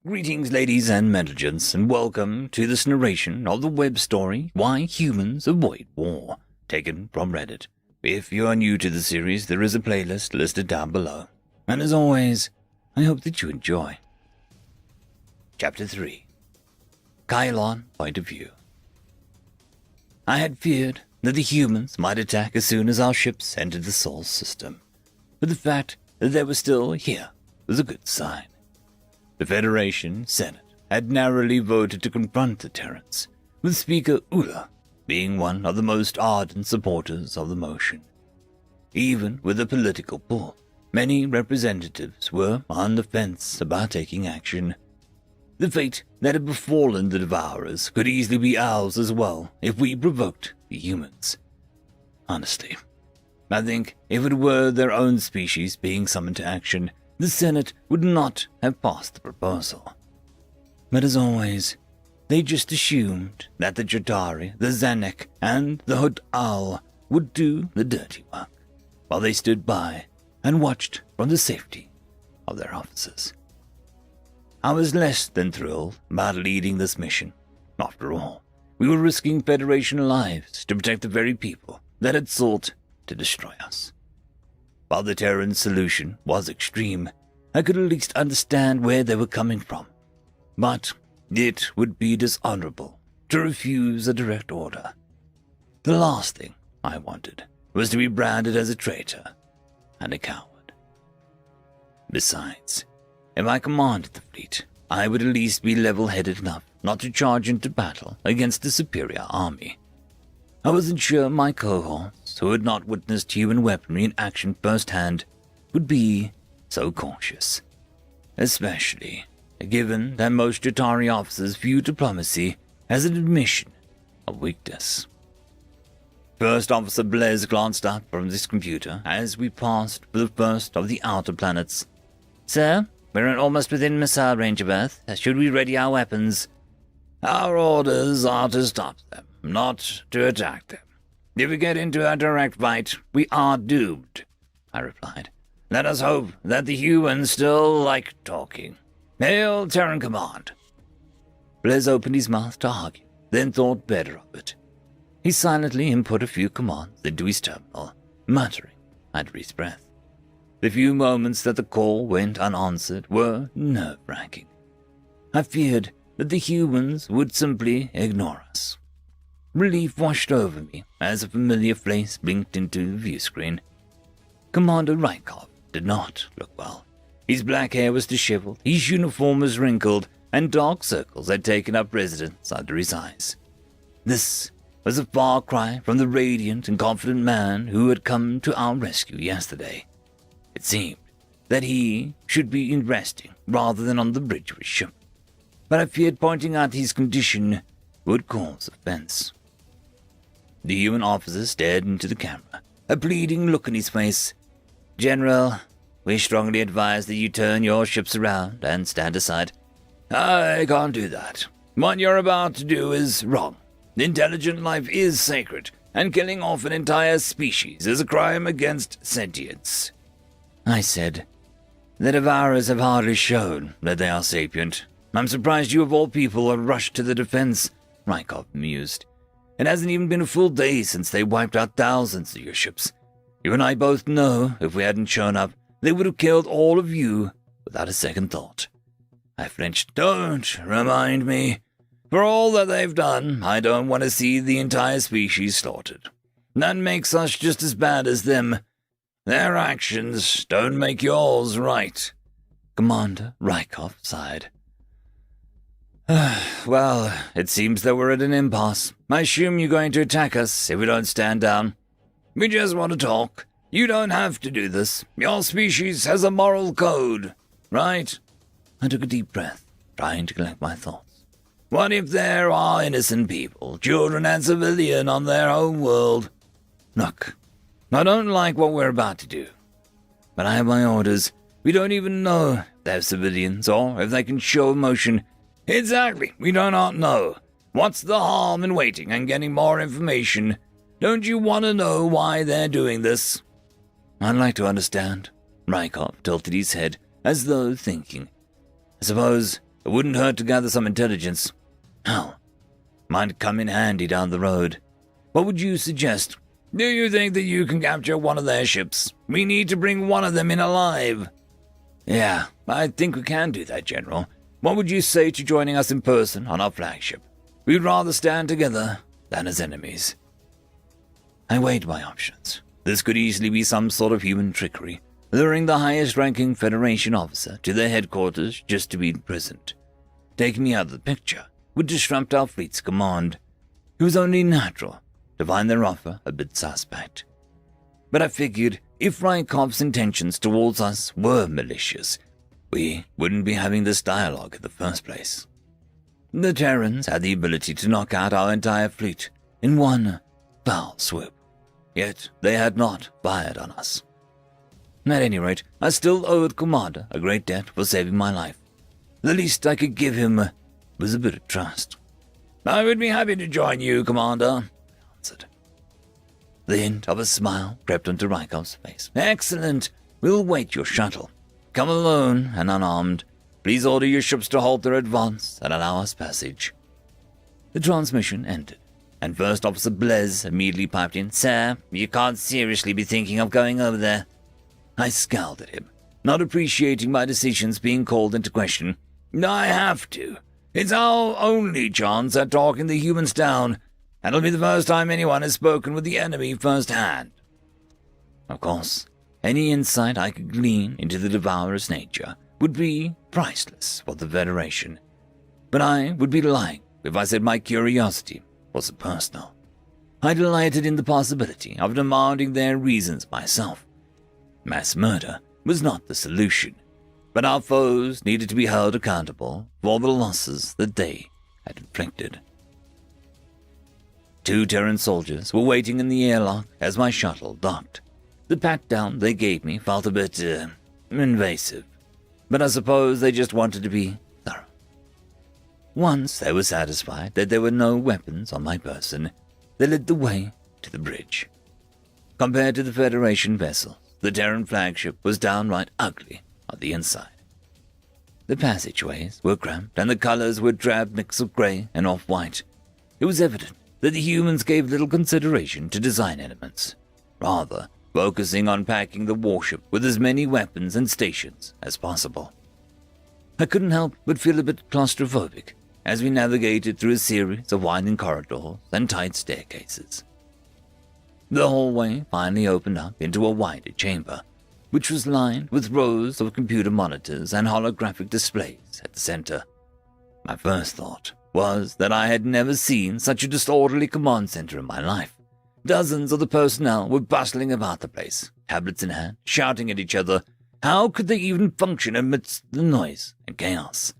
Greetings, ladies and gentlemen, and welcome to this narration of the web story, Why Humans Avoid War, taken from Reddit. If you are new to the series, there is a playlist listed down below. And as always, I hope that you enjoy. Chapter 3. Kylon Point of View. I had feared that the humans might attack as soon as our ships entered the Sol system, but the fact that they were still here was a good sign. The Federation Senate had narrowly voted to confront the Terrans, with Speaker Ula being one of the most ardent supporters of the motion. Even with a political pull, many representatives were on the fence about taking action. The fate that had befallen the Devourers could easily be ours as well if we provoked the humans. Honestly, I think if it were their own species being summoned to action, the Senate would not have passed the proposal. But as always, they just assumed that the Ch.3, the Zanek, and the Hood Owl would do the dirty work, while they stood by and watched from the safety of their offices. I was less than thrilled about leading this mission. After all, we were risking Federation lives to protect the very people that had sought to destroy us. While the Terran solution was extreme, I could at least understand where they were coming from. But it would be dishonorable to refuse a direct order. The last thing I wanted was to be branded as a traitor and a coward. Besides, if I commanded the fleet, I would at least be level-headed enough not to charge into battle against a superior army. I wasn't sure my cohorts, who had not witnessed human weaponry in action firsthand, would be so cautious, especially given that most Ch.3 officers view diplomacy as an admission of weakness. First Officer Blaise glanced up from his computer as we passed for the first of the outer planets. "Sir, we're almost within missile range of Earth. Should we ready our weapons?" "Our orders are to stop them, not to attack them. If we get into a direct fight, we are doomed," I replied. "Let us hope that the humans still like talking. Hail Terran Command." Blaise opened his mouth to argue, then thought better of it. He silently input a few commands into his terminal, muttering under his breath. The few moments that the call went unanswered were nerve-wracking. I feared that the humans would simply ignore us. Relief washed over me as a familiar face blinked into the view screen. Commander Raccoon did not look well. His black hair was disheveled, his uniform was wrinkled, and dark circles had taken up residence under his eyes. This was a far cry from the radiant and confident man who had come to our rescue yesterday. It seemed that he should be resting rather than on the bridge of his ship, but I feared pointing out his condition would cause offense. The human officer stared into the camera, a pleading look in his face. "General, we strongly advise that you turn your ships around and stand aside." "I can't do that. What you're about to do is wrong. Intelligent life is sacred, and killing off an entire species is a crime against sentience." I said, "The Devourers have hardly shown that they are sapient. I'm surprised you of all people have rushed to the defense," Rykov mused. "It hasn't even been a full day since they wiped out thousands of your ships. You and I both know if we hadn't shown up, they would have killed all of you without a second thought." I flinched. "Don't remind me. For all that they've done, I don't want to see the entire species slaughtered. That makes us just as bad as them. Their actions don't make yours right." Commander Rykov sighed. "Well, it seems that we're at an impasse. I assume you're going to attack us if we don't stand down." "We just want to talk. You don't have to do this. Your species has a moral code, right?" I took a deep breath, trying to collect my thoughts. "What if there are innocent people, children and civilians on their home world?" "Look, I don't like what we're about to do, but I have my orders. We don't even know if they're civilians or if they can show emotion." "Exactly, we do not know. What's the harm in waiting and getting more information? Don't you want to know why they're doing this?" "I'd like to understand." Rykov tilted his head as though thinking. "I suppose It wouldn't hurt to gather some intelligence. Hell, might come in handy down the road. What would you suggest? Do you think that you can capture one of their ships? We need to bring one of them in alive. Yeah, I think we can do that, General. What would you say to joining us in person on our flagship? We'd rather stand together than as enemies. I weighed my options. This could easily be some sort of human trickery, luring the highest-ranking Federation officer to their headquarters just to be present. Taking me out of the picture would disrupt our fleet's command. It was only natural to find their offer a bit suspect. But I figured if Rykov's intentions towards us were malicious, we wouldn't be having this dialogue in the first place. The Terrans had the ability to knock out our entire fleet in one foul swoop, yet they had not fired on us. At any rate, I still owed Commander a great debt for saving my life. The least I could give him was a bit of trust. I would be happy to join you, Commander, I answered. The hint of a smile crept onto Rykov's face. Excellent. We'll wait your shuttle. Come alone and unarmed. Please order your ships to halt their advance and allow us passage. The transmission ended, and First Officer Blaise immediately piped in, Sir, you can't seriously be thinking of going over there. I scowled at him, not appreciating my decisions being called into question. I have to. It's our only chance at talking the humans down, and it'll be the first time anyone has spoken with the enemy firsthand. Of course, any insight I could glean into the Devourer's nature would be priceless for the Federation, but I would be lying if I said my curiosity was personal. I delighted in the possibility of demanding their reasons myself. Mass murder was not the solution, but our foes needed to be held accountable for the losses that they had inflicted. 2 Terran soldiers were waiting in the airlock as my shuttle docked. The pat-down they gave me felt a bit, invasive, but I suppose they just wanted to be thorough. Once they were satisfied that there were no weapons on my person, they led the way to the bridge. Compared to the Federation vessel, the Terran flagship was downright ugly on the inside. The passageways were cramped, and the colors were a drab mix of gray and off-white. It was evident that the humans gave little consideration to design elements, rather focusing on packing the warship with as many weapons and stations as possible. I couldn't help but feel a bit claustrophobic as we navigated through a series of winding corridors and tight staircases. The hallway finally opened up into a wider chamber, which was lined with rows of computer monitors and holographic displays at the center. My first thought was that I had never seen such a disorderly command center in my life. Dozens of the personnel were bustling about the place, tablets in hand, shouting at each other. How could they even function amidst the noise and chaos?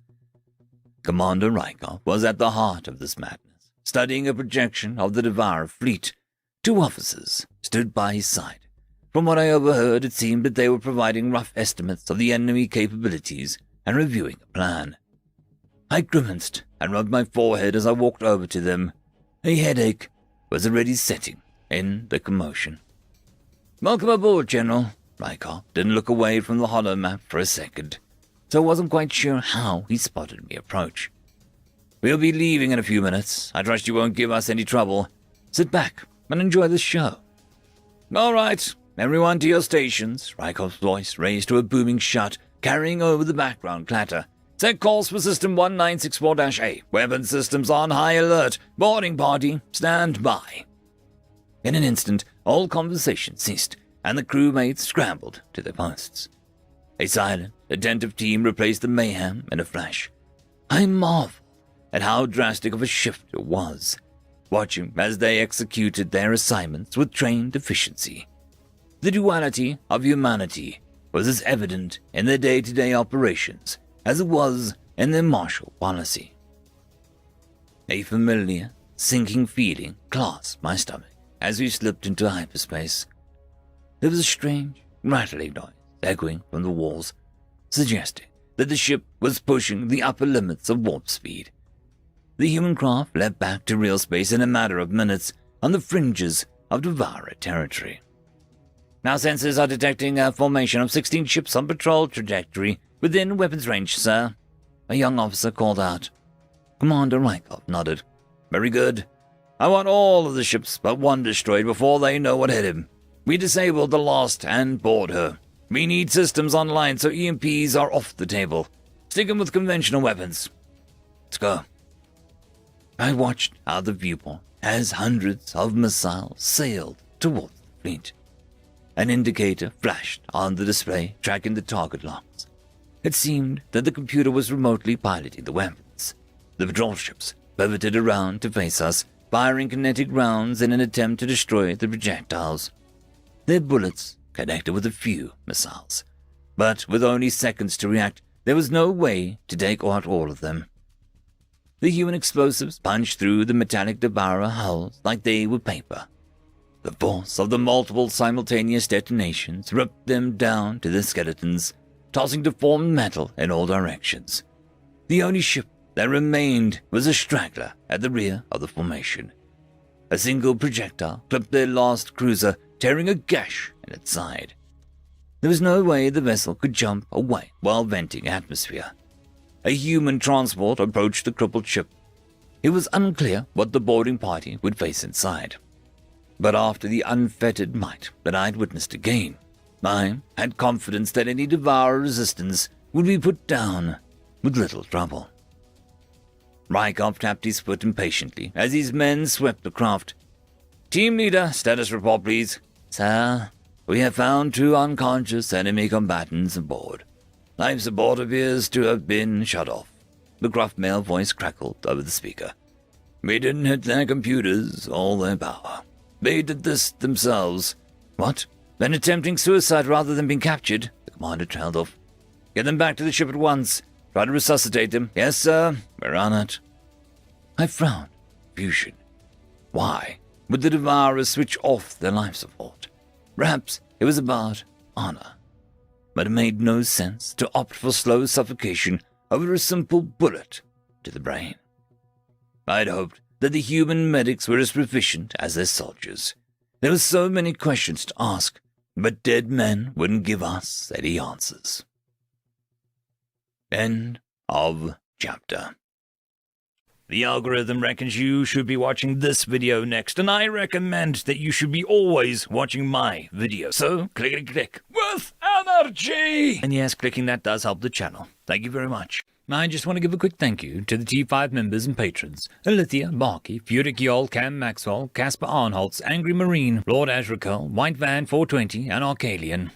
Commander Rykov was at the heart of this madness, studying a projection of the Devourer fleet. 2 officers stood by his side. From what I overheard, it seemed that they were providing rough estimates of the enemy capabilities and reviewing a plan. I grimaced and rubbed my forehead as I walked over to them. A headache was already setting in the commotion. Welcome aboard, General. Rykov didn't look away from the holomap for a second, so I wasn't quite sure how he spotted me approach. We'll be leaving in a few minutes. I trust you won't give us any trouble. Sit back and enjoy the show. All right, everyone to your stations, Rykov's voice raised to a booming shout, carrying over the background clatter. Set course for System 1964-A. Weapon systems on high alert. Boarding party, stand by. In an instant, all conversation ceased, and the crewmates scrambled to their posts. A silent, attentive team replaced the mayhem in a flash. I marveled at how drastic of a shift it was, watching as they executed their assignments with trained efficiency. The duality of humanity was as evident in their day-to-day operations as it was in their martial policy. A familiar, sinking feeling clasped my stomach as we slipped into hyperspace. There was a strange, rattling noise echoing from the walls, suggesting that the ship was pushing the upper limits of warp speed. The human craft leapt back to real space in a matter of minutes on the fringes of Devourer territory. Now sensors are detecting a formation of 16 ships on patrol trajectory within weapons range, sir. a young officer called out. Commander Rykov nodded. Very good. I want all of the ships but one destroyed before they know what hit him. We disabled the Lost and board her. We need systems online so EMPs are off the table. Stick 'em with conventional weapons. Let's go. I watched out the viewport as hundreds of missiles sailed towards the fleet. An indicator flashed on the display, tracking the target locks. It seemed that the computer was remotely piloting the weapons. The patrol ships pivoted around to face us, firing kinetic rounds in an attempt to destroy the projectiles. Their bullets connected with a few missiles, but with only seconds to react, there was no way to take out all of them. The human explosives punched through the metallic devourer hulls like they were paper. The force of the multiple simultaneous detonations ripped them down to their skeletons, tossing deformed metal in all directions. The only ship that remained was a straggler at the rear of the formation. A single projectile clipped their last cruiser, tearing a gash in its side. There was no way the vessel could jump away while venting atmosphere. A human transport approached the crippled ship. It was unclear what the boarding party would face inside. But after the unfettered might that I'd witnessed again, I had confidence that any devourer resistance would be put down with little trouble. Rykov tapped his foot impatiently as his men swept the craft. Team leader, status report please. Sir, we have found 2 unconscious enemy combatants aboard. Life support appears to have been shut off. The gruff male voice crackled over the speaker. We didn't hit their computers or their power. They did this themselves. What? Then attempting suicide rather than being captured? The commander trailed off. Get them back to the ship at once. Try to resuscitate them. Yes, sir. We're on it. I frowned. Confusion. Why would the devourers switch off their life support? Perhaps it was about honor. But it made no sense to opt for slow suffocation over a simple bullet to the brain. I'd hoped that the human medics were as proficient as their soldiers. There were so many questions to ask, but dead men wouldn't give us any answers. End of chapter. The algorithm reckons you should be watching this video next, and I recommend that you should be always watching my video. So, click with energy! And yes, clicking that does help the channel. Thank you very much. I just want to give a quick thank you to the T5 members and patrons: Ithilia, Barky, Futic Yol, Cam Maxwell, Casper Arnholtz, Angry Marine, Lord Azrekahl, White Van 420, and Arcalian.